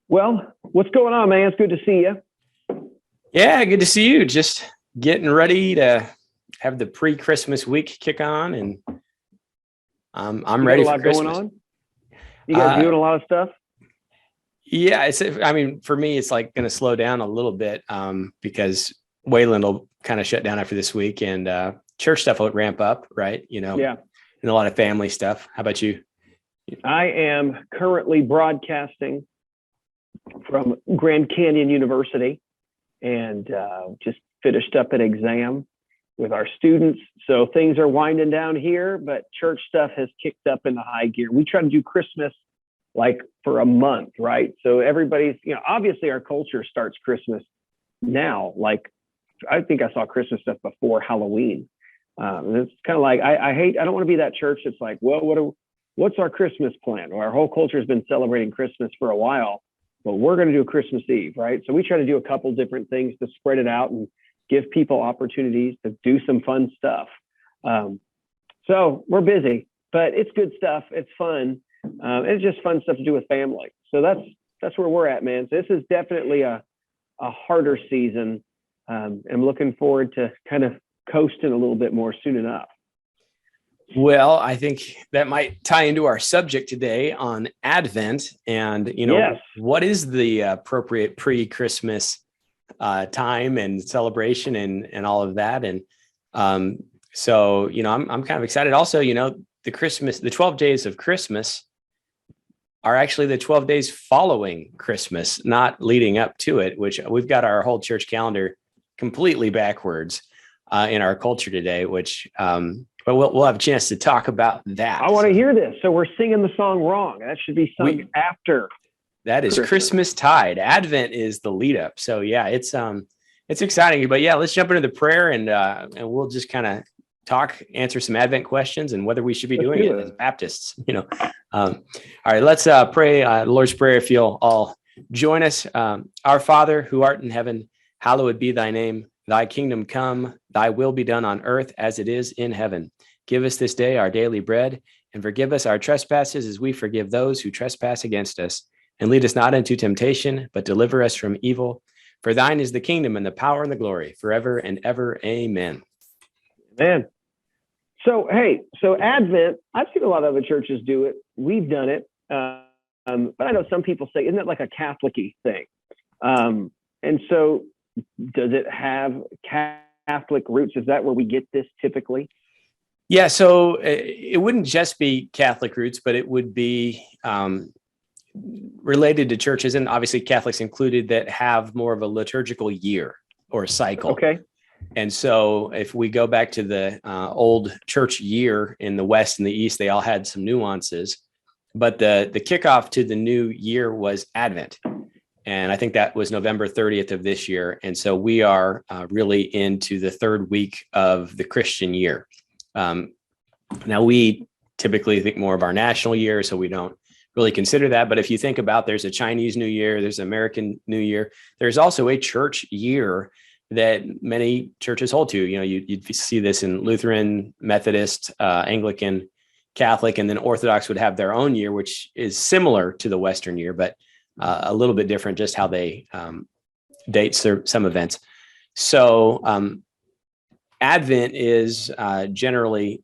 Well, what's going on, man? It's good to see you. Yeah, good to see you. Just getting ready to have the pre-Christmas week kick on, and I'm You got a ready for lot going Christmas. on? You guys doing a lot of stuff? Yeah, for me, it's like going to slow down a little bit because Wayland will kind of shut down after this week, and church stuff will ramp up, right? Yeah. And a lot of family stuff. How about you? I am currently broadcasting from Grand Canyon University and just finished up an exam with our students. So things are winding down here, but church stuff has kicked up into high gear. We try to do Christmas like for a month, right? So everybody's, obviously our culture starts Christmas now. Like I think I saw Christmas stuff before Halloween. It's kind of like, I don't want to be that church that's like, well, what's our Christmas plan? Well, our whole culture has been celebrating Christmas for a while, but we're going to do a Christmas Eve, right? So we try to do a couple different things to spread it out and give people opportunities to do some fun stuff. So we're busy, but it's good stuff. It's fun. It's just fun stuff to do with family. So that's where we're at, man. So this is definitely a harder season. I'm looking forward to kind of coasting a little bit more soon enough. Well, I think that might tie into our subject today on Advent and, Yes. What is the appropriate pre-Christmas time and celebration and all of that. And so, I'm kind of excited. Also, the 12 days of Christmas are actually the 12 days following Christmas, not leading up to it, which we've got our whole church calendar completely backwards in our culture today, which but we'll have a chance to talk about that. I want to hear this. So we're singing the song wrong. That should be sung after. That is Christmas tide. Advent is the lead up. So yeah, it's exciting. But yeah, let's jump into the prayer and we'll just kind of answer some Advent questions and whether we should be doing it as Baptists. All right, let's pray the Lord's Prayer. If you'll all join us. Our Father who art in heaven, hallowed be thy name. Thy kingdom come, thy will be done on earth as it is in heaven. Give us this day our daily bread, and forgive us our trespasses as we forgive those who trespass against us. And lead us not into temptation, but deliver us from evil. For thine is the kingdom and the power and the glory forever and ever. Amen. Man. So Advent, I've seen a lot of other churches do it. We've done it. But I know some people say, isn't that like a Catholic-y thing? And so does it have Catholic roots? Is that where we get this typically? Yeah, so it wouldn't just be Catholic roots, but it would be related to churches, and obviously Catholics included, that have more of a liturgical year or cycle. Okay. And so if we go back to the old church year in the West and the East, they all had some nuances. But the kickoff to the new year was Advent. And I think that was November 30th of this year. And so we are really into the third week of the Christian year. Now, we typically think more of our national year, so we don't really consider that. But if you think about, there's a Chinese New Year, there's American New Year, there's also a church year that many churches hold to. You'd see this in Lutheran, Methodist, Anglican, Catholic, and then Orthodox would have their own year, which is similar to the Western year, but a little bit different, just how they date some events. So Advent is generally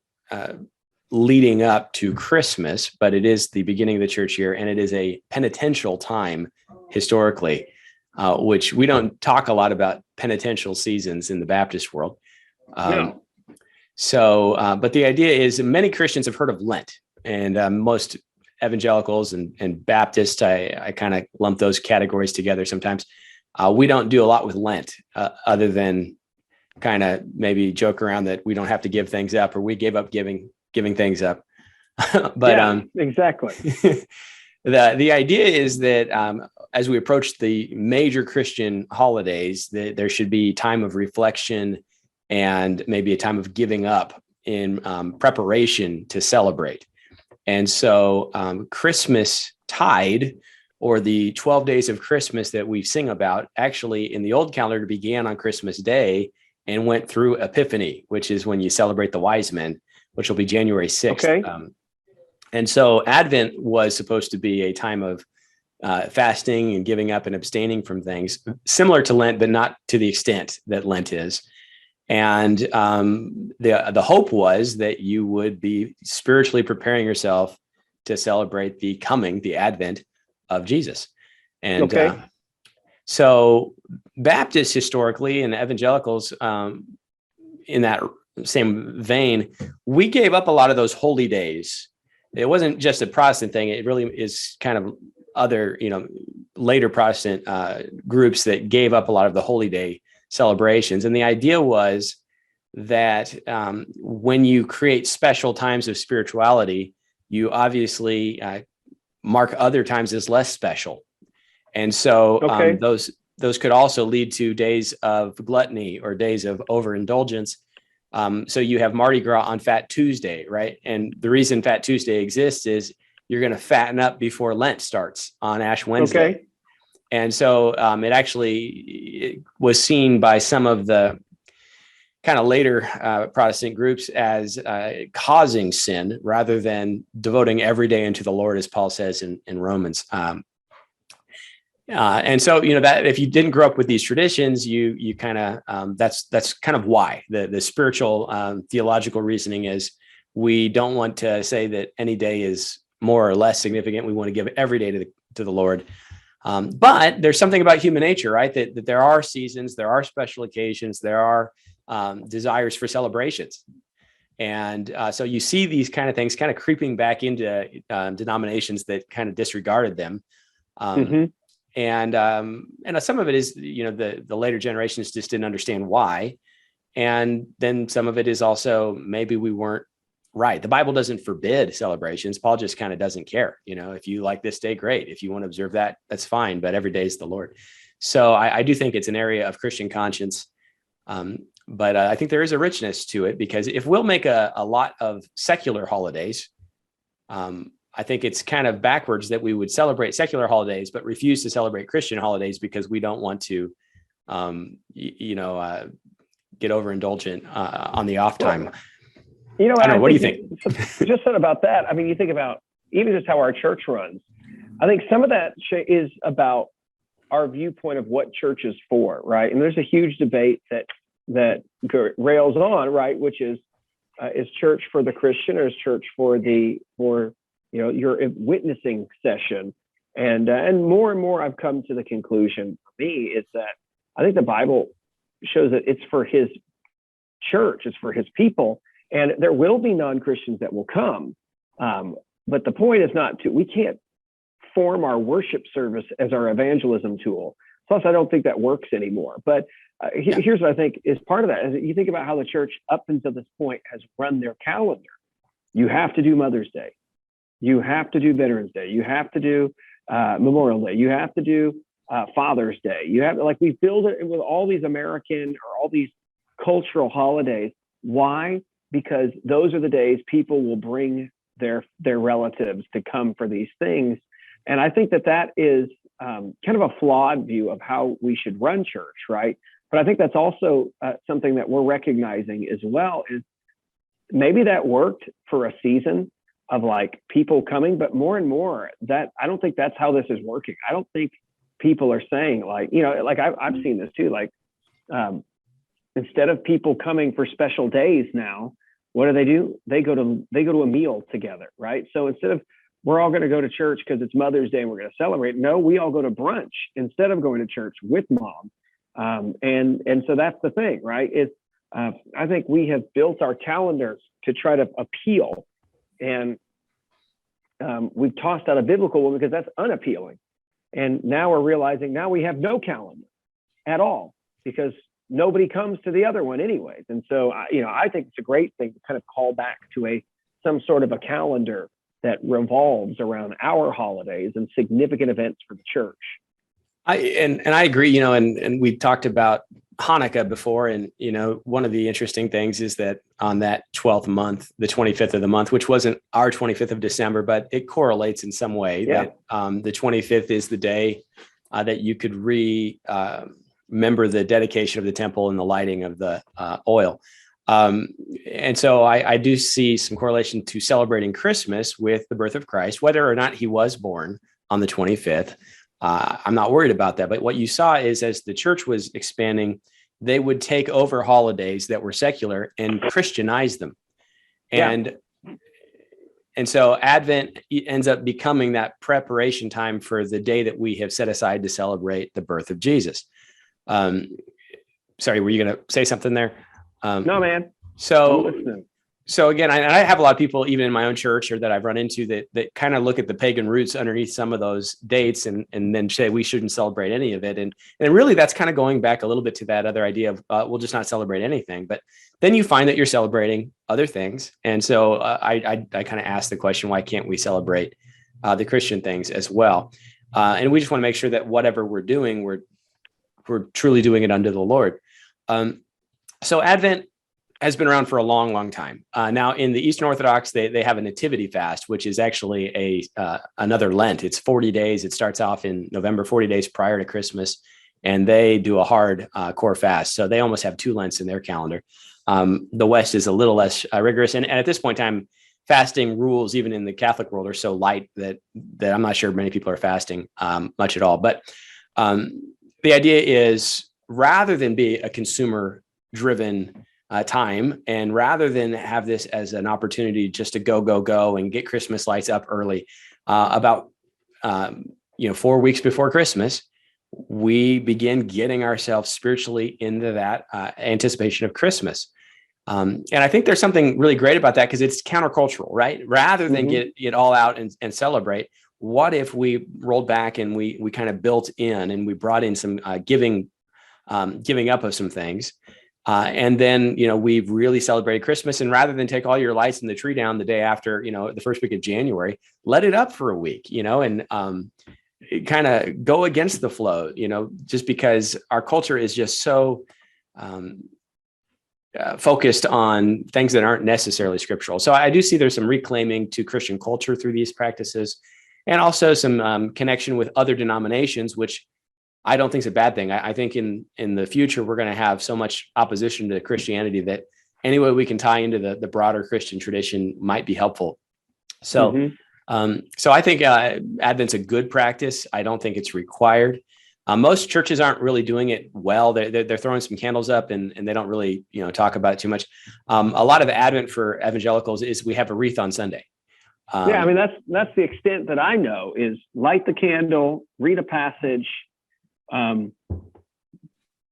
leading up to Christmas, but it is the beginning of the church year, and it is a penitential time historically, which we don't talk a lot about penitential seasons in the Baptist world. No. So, but the idea is many Christians have heard of Lent, and most evangelicals and Baptists, I kind of lump those categories together sometimes. We don't do a lot with Lent other than kind of maybe joke around that we don't have to give things up, or we gave up giving things up. But yeah, exactly. The idea is that as we approach the major Christian holidays, that there should be time of reflection and maybe a time of giving up in preparation to celebrate. And so Christmas tide, or the 12 days of Christmas that we sing about, actually in the old calendar began on Christmas Day and went through Epiphany, which is when you celebrate the wise men, which will be January 6th. Okay. And so Advent was supposed to be a time of fasting and giving up and abstaining from things similar to Lent, but not to the extent that Lent is. And the hope was that you would be spiritually preparing yourself to celebrate the Advent of Jesus. And so Baptists historically and evangelicals, in that same vein, we gave up a lot of those holy days. It wasn't just a Protestant thing. It really is kind of other, later Protestant groups that gave up a lot of the holy day celebrations. And the idea was that when you create special times of spirituality, you obviously mark other times as less special. And so those could also lead to days of gluttony or days of overindulgence. So you have Mardi Gras on Fat Tuesday, right? And the reason Fat Tuesday exists is you're going to fatten up before Lent starts on Ash Wednesday. Okay. And so it was seen by some of the kind of later Protestant groups as causing sin rather than devoting every day unto the Lord, as Paul says in Romans. And so, that if you didn't grow up with these traditions, you kind of, that's kind of why the spiritual theological reasoning is we don't want to say that any day is more or less significant. We want to give every day to the Lord. But there's something about human nature, right? That there are seasons, there are special occasions, there are desires for celebrations. And so you see these kind of things kind of creeping back into denominations that kind of disregarded them. And some of it is, the later generations just didn't understand why. And then some of it is also maybe we weren't right. The Bible doesn't forbid celebrations. Paul just kind of doesn't care. If you like this day, great. If you want to observe that, that's fine. But every day is the Lord. So I do think it's an area of Christian conscience. But I think there is a richness to it, because if we'll make a lot of secular holidays, I think it's kind of backwards that we would celebrate secular holidays, but refuse to celebrate Christian holidays because we don't want to, get overindulgent on the off time. I don't know, what do you think? Just said about that. I mean, you think about even just how our church runs. I think some of that is about our viewpoint of what church is for, right? And there's a huge debate that rails on, right? Which is church for the Christian, or is church for your witnessing session? And more and more I've come to the conclusion for me is that I think the Bible shows that it's for his church, it's for his people, and there will be non-Christians that will come. But the point is we can't form our worship service as our evangelism tool. Plus, I don't think that works anymore. But here's what I think is part of that. Is that you think about how the church up until this point has run their calendar. You have to do Mother's Day. You have to do Veterans Day. You have to do Memorial Day. You have to do Father's Day. You have to, we build it with all these American or all these cultural holidays. Why? Because those are the days people will bring their relatives to come for these things. And I think that is kind of a flawed view of how we should run church, right? But I think that's also something that we're recognizing as well, is maybe that worked for a season of people coming, but more and more that I don't think that's how this is working. I don't think people are saying I've seen this too. Instead of people coming for special days now, what do? They go to a meal together, right? So instead of we're all going to go to church because it's Mother's Day and we're going to celebrate, no, we all go to brunch instead of going to church with mom. And so that's the thing, right? I think we have built our calendars to try to appeal, and we've tossed out a biblical one because that's unappealing. And now we're realizing now we have no calendar at all because nobody comes to the other one anyways. And so, I think it's a great thing to kind of call back to some sort of a calendar that revolves around our holidays and significant events for the church. I agree, and we talked about Hanukkah before. And, one of the interesting things is that on that 12th month, the 25th of the month, which wasn't our 25th of December, but it correlates in some way that the 25th is the day that you could remember the dedication of the temple and the lighting of the oil. And so I do see some correlation to celebrating Christmas with the birth of Christ, whether or not he was born on the 25th. I'm not worried about that. But what you saw is as the church was expanding, they would take over holidays that were secular and Christianize them. And so Advent ends up becoming that preparation time for the day that we have set aside to celebrate the birth of Jesus. Sorry, were you going to say something there? No, man. So again, I have a lot of people, even in my own church or that I've run into that kind of look at the pagan roots underneath some of those dates and then say we shouldn't celebrate any of it. And really, that's kind of going back a little bit to that other idea of we'll just not celebrate anything. But then you find that you're celebrating other things. And so I kind of ask the question, why can't we celebrate the Christian things as well? And we just want to make sure that whatever we're doing, we're truly doing it unto the Lord. So Advent has been around for a long, long time. Now in the Eastern Orthodox, they have a nativity fast, which is actually another Lent. It's 40 days. It starts off in November, 40 days prior to Christmas, and they do a hard core fast. So they almost have 2 Lents in their calendar. The West is a little less rigorous. And at this point in time, fasting rules, even in the Catholic world, are so light that I'm not sure many people are fasting much at all. But the idea is, rather than be a consumer-driven time, and rather than have this as an opportunity just to go and get Christmas lights up early, about 4 weeks before Christmas, we begin getting ourselves spiritually into that anticipation of Christmas. And I think there's something really great about that, because it's countercultural, right? Rather than get all out and celebrate, what if we rolled back and we kind of built in and we brought in some giving up of some things. And then, we've really celebrated Christmas, and rather than take all your lights in the tree down the day after, the first week of January, let it up for a week, and kind of go against the flow, just because our culture is just so focused on things that aren't necessarily scriptural. So I do see there's some reclaiming to Christian culture through these practices, and also some connection with other denominations, which I don't think it's a bad thing. I think in the future, we're going to have so much opposition to Christianity that any way we can tie into the broader Christian tradition might be helpful. So, so I think Advent's a good practice. I don't think it's required. Most churches aren't really doing it well. They're throwing some candles up and they don't really, talk about it too much. A lot of the Advent for evangelicals is we have a wreath on Sunday. I mean, that's the extent that I know, is light the candle, read a passage.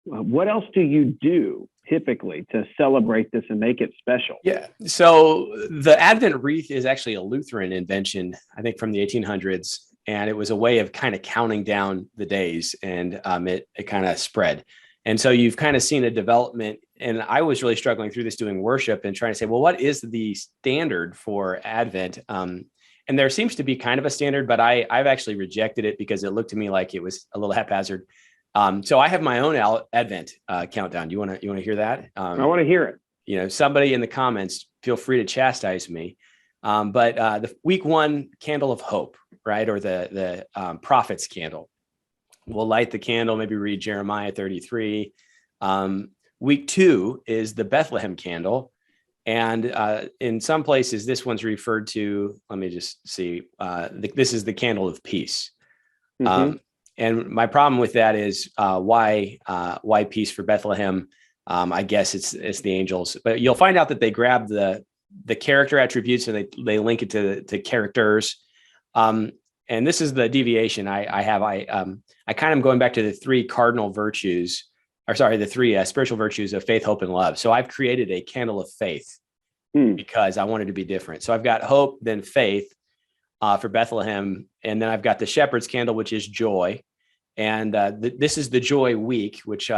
What else do you do typically to celebrate this and make it special? Yeah. So the Advent wreath is actually a Lutheran invention, I think from the 1800s. And it was a way of kind of counting down the days, and it kind of spread. And so you've kind of seen a development, and I was really struggling through this doing worship and trying to say, well, what is the standard for Advent? And there seems to be kind of a standard, but I've actually rejected it because it looked to me like it was a little haphazard. So I have my own Advent countdown. You want to hear that? I want to hear it. Somebody in the comments, feel free to chastise me. But the week 1 candle of hope, right? Or the prophet's candle. We'll light the candle, maybe read Jeremiah 33. Week 2 is the Bethlehem candle. And in some places, this one's referred to, let me just see, this is the candle of peace. And my problem with that is why peace for Bethlehem? I guess it's the angels, but you'll find out that they grab the character attributes and they link it to characters. And this is the deviation I have. I kind of going back to the 3 cardinal virtues, the 3 spiritual virtues of faith, hope, and love. So I've created a candle of faith because I wanted to be different. So I've got hope, then faith for Bethlehem. And then I've got the shepherd's candle, which is joy. And this is the joy week, which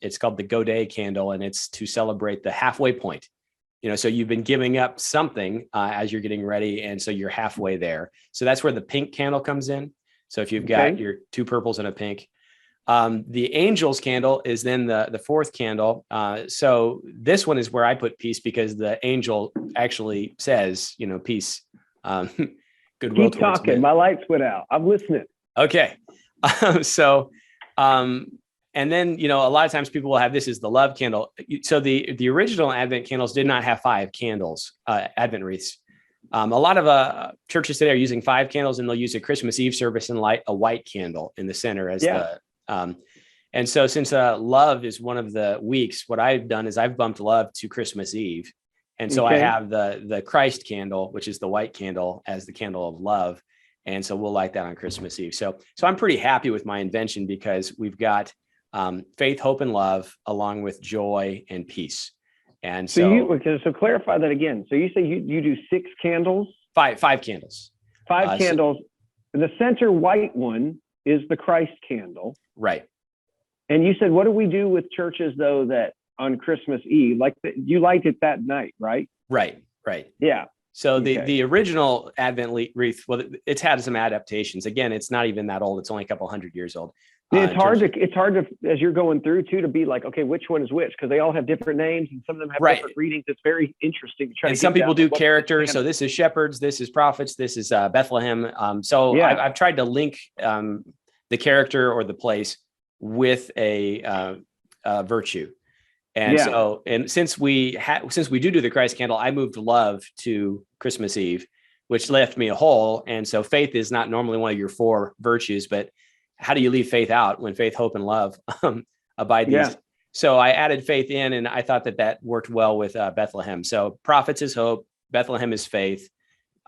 it's called the Godet candle. And it's to celebrate the halfway point. So you've been giving up something as you're getting ready. And so you're halfway there. So that's where the pink candle comes in. So if you've got your 2 purples and a pink, the angel's candle is then the 4th candle. So this one is where I put peace, because the angel actually says, peace, goodwill. Keep talking. My lights went out. I'm listening. Okay. And then, a lot of times people will have this as the love candle. So the original Advent candles did not have 5 candles, Advent wreaths. A lot of churches today are using 5 candles, and they'll use a Christmas Eve service and light a white candle in the center as and so since love is one of the weeks, what I've done is I've bumped love to Christmas Eve. And so I have the Christ candle, which is the white candle, as the candle of love. And so we'll light that on Christmas Eve. So I'm pretty happy with my invention, because we've got faith, hope, and love, along with joy and peace. And so clarify that again. So you say you do 6 candles? Five candles. 5 candles. The center white one is the Christ candle. Right. And you said, what do we do with churches, though, that on Christmas Eve, you light it that night, right? Right. Yeah. So the original Advent wreath, well, it's had some adaptations. Again, it's not even that old. It's only a couple hundred years old. It's hard to, as you're going through too, to be like, okay, which one is which? Because they all have different names, and some of them have different readings. It's very interesting to try. And some people do characters. So this is shepherds, this is prophets, this is Bethlehem. I've tried to link the character or the place with a virtue. And since we do the Christ candle, I moved love to Christmas Eve, which left me a hole. And so faith is not normally one of your 4 virtues, but how do you leave faith out when faith, hope, and love abide these? So I added faith in, and I thought that worked well with Bethlehem. So prophets is hope, Bethlehem is faith.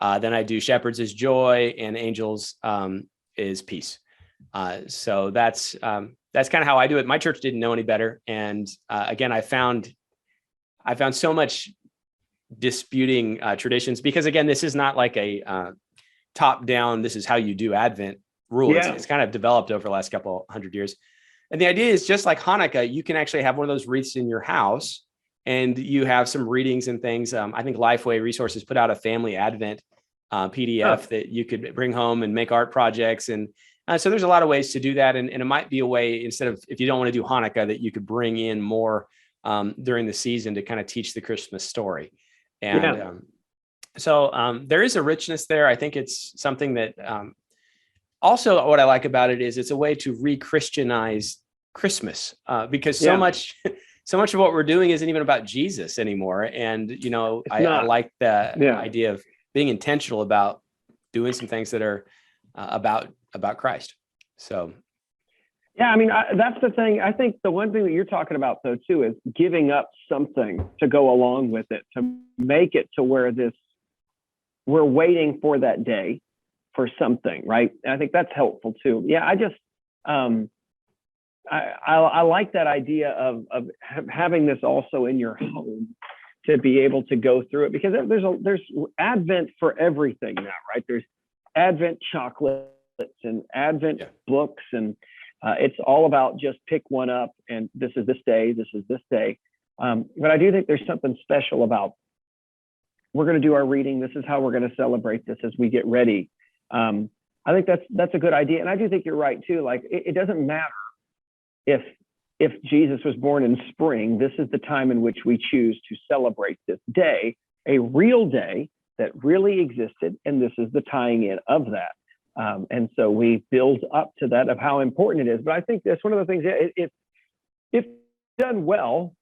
Then I do shepherds is joy, and angels is peace. So that's kind of how I do it. My church didn't know any better. And again, I found so much disputing traditions, because again, this is not like a top down, this is how you do Advent rule. It's kind of developed over the last couple hundred years. And the idea is, just like Hanukkah, you can actually have one of those wreaths in your house, and you have some readings and things. I think Lifeway Resources put out a family Advent PDF that you could bring home and make art projects. And so there's a lot of ways to do that. And it might be a way, instead of, if you don't want to do Hanukkah, that you could bring in more during the season to kind of teach the Christmas story. And so there is a richness there. I think it's something that also what I like about it is it's a way to re-Christianize Christmas, because so much of what we're doing isn't even about Jesus anymore. And, I like the idea of being intentional about doing some things that are about Christ. So. Yeah. I mean, that's the thing. I think the one thing that you're talking about, though, too, is giving up something to go along with it, to make it to where we're waiting for that day for something, right? And I think that's helpful too. Yeah. I just, I like that idea of having this also in your home, to be able to go through it, because there's Advent for everything now, right? There's Advent chocolates and Advent books, and it's all about just pick one up, and this is this day, this is this day. But I do think there's something special about, we're going to do our reading. This is how we're going to celebrate this as we get ready. I think that's a good idea. And I do think you're right too. Like, it doesn't matter if Jesus was born in spring. This is the time in which we choose to celebrate this day, a real day that really existed. And this is the tying in of that. And so we build up to that, of how important it is. But I think that's one of the things, if done well,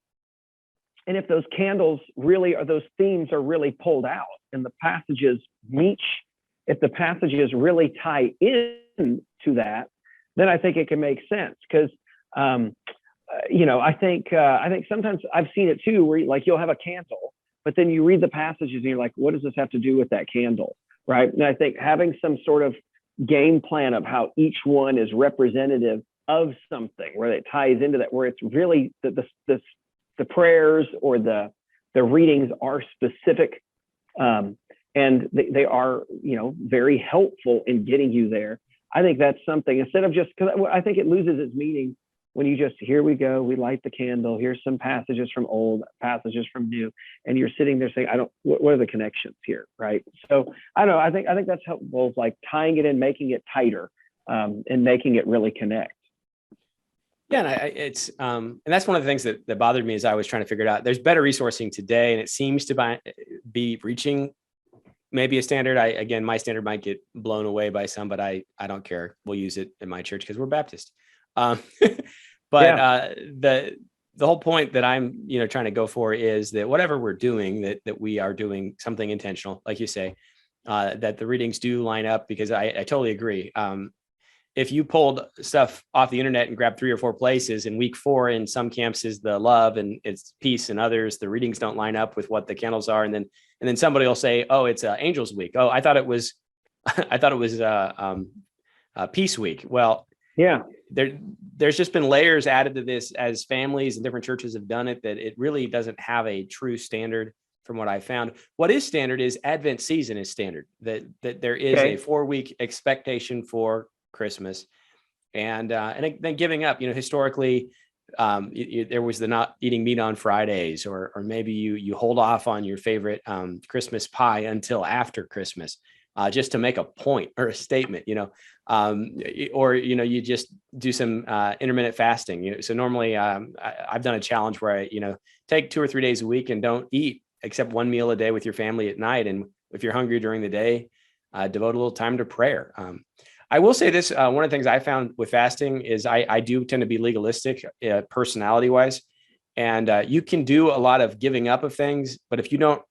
and if those candles really are, those themes are really pulled out, and the passages if the passages really tie in to that, then I think it can make sense. Because I think sometimes I've seen it too, where you'll have a candle, but then you read the passages and you're like, what does this have to do with that candle, right? And I think having some sort of game plan of how each one is representative of something, where it ties into that, where it's really the prayers or the readings are specific, and they are very helpful in getting you there. I think that's something, instead of just, because I think it loses its meaning when you just, here we go, we light the candle, here's some passages from old, passages from new, and you're sitting there saying, what are the connections here, right? So I don't know, I think that's helpful, like tying it in, making it tighter, and making it really connect. Yeah, and that's one of the things that bothered me as I was trying to figure it out. There's better resourcing today, and it seems to be reaching maybe a standard. My standard might get blown away by some, but I don't care. We'll use it in my church because we're Baptist. The the whole point that I'm, trying to go for is that whatever we're doing, that we are doing something intentional, like you say, that the readings do line up, because I totally agree. If you pulled stuff off the internet and grabbed 3 or 4 places, and week 4 in some camps is the love and it's peace, and others, the readings don't line up with what the candles are. And then somebody will say, oh, it's Angels Week. Oh, I thought it was, Peace Week. Well, Yeah. There's just been layers added to this as families and different churches have done it, that it really doesn't have a true standard from what I found. What is standard is Advent season is standard, that there is a 4-week expectation for Christmas. And then giving up, historically, there was the not eating meat on Fridays, or maybe you hold off on your favorite Christmas pie until after Christmas, just to make a point or a statement, or, you just do some intermittent fasting. So normally I've done a challenge where I, take 2 or 3 days a week and don't eat except one meal a day with your family at night. And if you're hungry during the day, devote a little time to prayer. I will say this, one of the things I found with fasting is I do tend to be legalistic, personality wise. And you can do a lot of giving up of things, but if you don't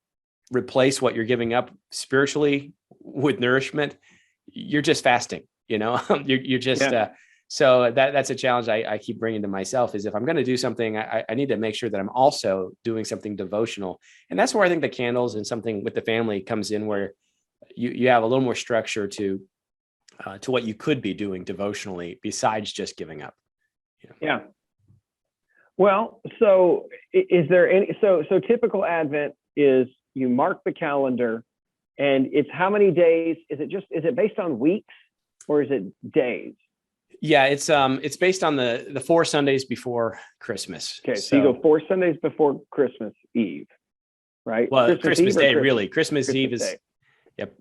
replace what you're giving up spiritually with nourishment, you're just fasting, you're just, so that's a challenge I keep bringing to myself, is if I'm going to do something, I need to make sure that I'm also doing something devotional. And that's where I think the candles and something with the family comes in, where you have a little more structure to what you could be doing devotionally besides just giving up. Yeah. Well, so is there any, so typical Advent is you mark the calendar, and it's how many days? Is it based on weeks, or is it days? Yeah, it's based on the 4 Sundays before Christmas. Okay, so you go 4 Sundays before Christmas Eve, right? Well, Christmas Day, really. Christmas Eve is, yep.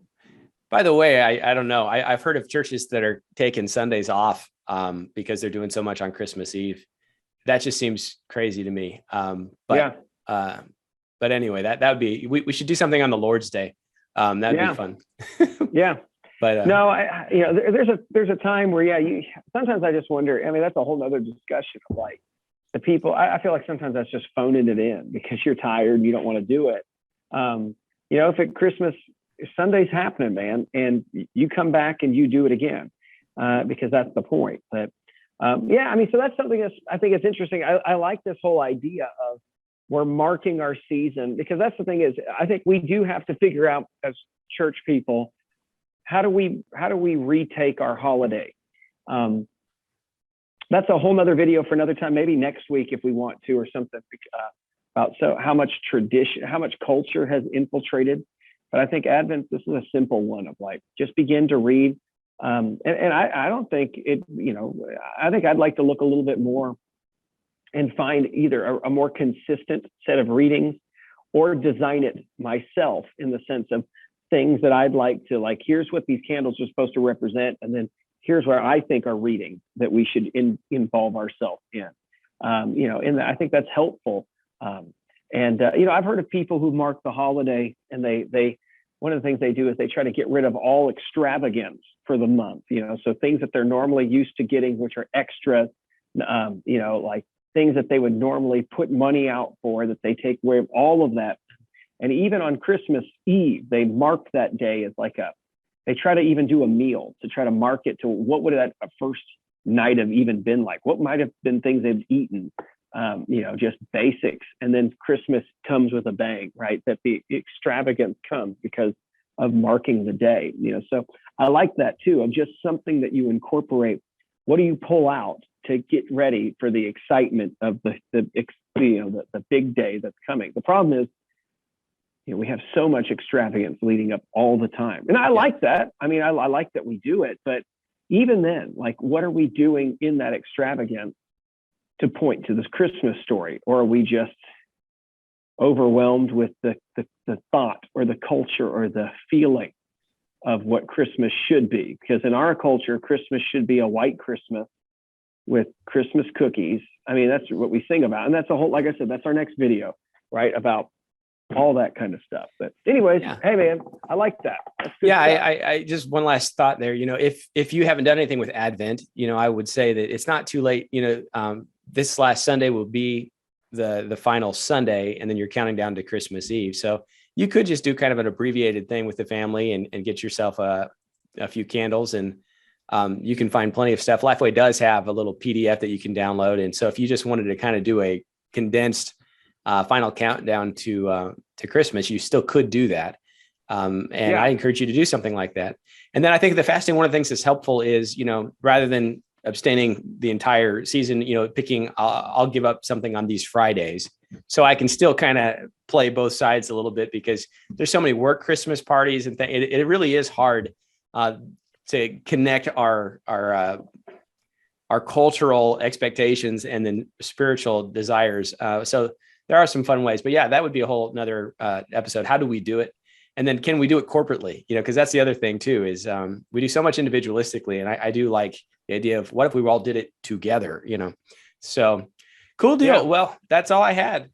By the way, I don't know. I've heard of churches that are taking Sundays off because they're doing so much on Christmas Eve. That just seems crazy to me. But anyway, that would be, we should do something on the Lord's Day. That'd be fun. Yeah. But no, there's a time where, sometimes I just wonder, I mean, that's a whole nother discussion of like the people, I feel like sometimes that's just phoning it in because you're tired and you don't want to do it. If at Christmas, Sunday's happening, man, and you come back and you do it again, because that's the point. But so that's something I think it's interesting. I like this whole idea of we're marking our season, because that's the thing is, I think we do have to figure out as church people, how do we retake our holiday? That's a whole nother video for another time, maybe next week if we want to, or something about how much tradition, how much culture has infiltrated. But I think Advent, this is a simple one of like, just begin to read. And I don't think it, I think I'd like to look a little bit more and find either a more consistent set of readings, or design it myself in the sense of things that I'd like to, like, here's what these candles are supposed to represent. And then here's where I think are reading that we should involve ourselves in, I think that's helpful. I've heard of people who mark the holiday, and they one of the things they do is they try to get rid of all extravagance for the month, so things that they're normally used to getting, which are extra, like things that they would normally put money out for, that they take away all of that. And even on Christmas Eve, they mark that day as like they try to even do a meal to try to mark it to what would that first night have even been like, what might have been things they've eaten, just basics. And then Christmas comes with a bang, right? That the extravagance comes because of marking the day, so I like that too, of just something that you incorporate. What do you pull out to get ready for the excitement of the big day that's coming? The problem is, we have so much extravagance leading up all the time. And I like that. I mean, I like that we do it, but even then, like, what are we doing in that extravagance to point to this Christmas story? Or are we just overwhelmed with the thought or the culture or the feeling of what Christmas should be? Because in our culture, Christmas should be a white Christmas with Christmas cookies. I mean, that's what we sing about. And that's a whole, like I said, that's our next video, right? About all that kind of stuff. But anyways, Hey man, I like that. I just one last thought there. If you haven't done anything with Advent, I would say that it's not too late. This last Sunday will be the final Sunday, and then you're counting down to Christmas Eve. So you could just do kind of an abbreviated thing with the family and get yourself a few candles, and you can find plenty of stuff. Lifeway does have a little PDF that you can download. And so if you just wanted to kind of do a condensed final countdown to Christmas, you still could do that. I encourage you to do something like that. And then I think the fasting, one of the things that's helpful is, rather than abstaining the entire season, picking, I'll give up something on these Fridays. So I can still kind of play both sides a little bit, because there's so many work Christmas parties and things. It really is hard to connect our cultural expectations and then spiritual desires. So there are some fun ways, but yeah, that would be a whole another episode. How do we do it? And then can we do it corporately? Because that's the other thing too, is we do so much individualistically. And I do like the idea of, what if we all did it together, So cool deal. Yeah. Well, that's all I had.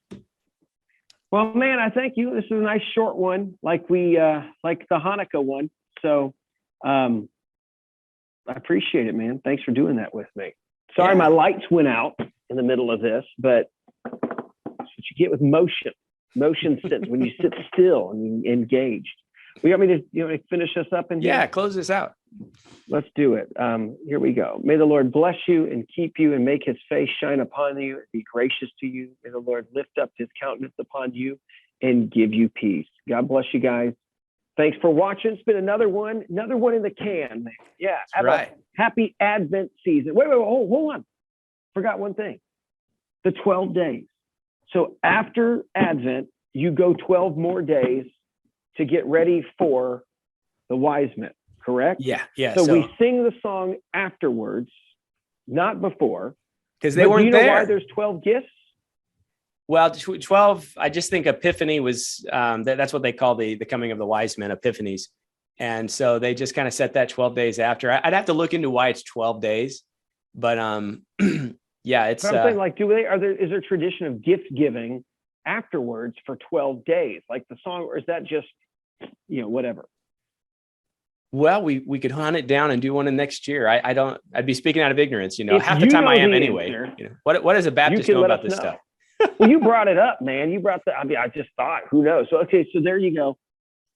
Well, man, I thank you. This is a nice short one, like the Hanukkah one. So I appreciate it, man. Thanks for doing that with me. Sorry, my lights went out in the middle of this, but that's what you get with motion. Motion sits when you sit still and engaged. You want me to finish this up in here? Yeah, close this out. Let's do it. Here we go. May the Lord bless you and keep you and make his face shine upon you and be gracious to you. May the Lord lift up his countenance upon you and give you peace. God bless you guys. Thanks for watching. It's been another one in the can, man. Yeah. Have a happy Advent season. Wait, hold on. Forgot one thing. The 12 days. So after Advent, you go 12 more days to get ready for the wise men, correct? Yeah. So we sing the song afterwards, not before. Because they weren't there. Do you know why there's 12 gifts? Well, 12, I just think Epiphany was, that's what they call the coming of the wise men, Epiphanies. And so they just kind of set that 12 days after. I'd have to look into why it's 12 days. But yeah, it's. But I'm saying, is there tradition of gift giving afterwards for 12 days, like the song, or is that just, whatever? Well, we could hunt it down and do one in next year. I'd be speaking out of ignorance, half the time I am anyway. What does a Baptist know about this stuff? Well, you brought it up, man. I just thought, who knows? So, okay, so there you go.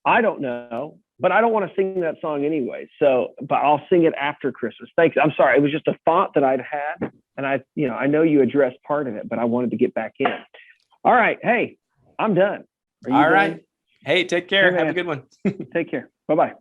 I don't know, but I don't want to sing that song anyway. So, but I'll sing it after Christmas. Thanks. I'm sorry. It was just a thought that I'd had. And I know you addressed part of it, but I wanted to get back in. All right. Hey, I'm done. All right. Hey, take care. Have a good one. Take care. Bye-bye.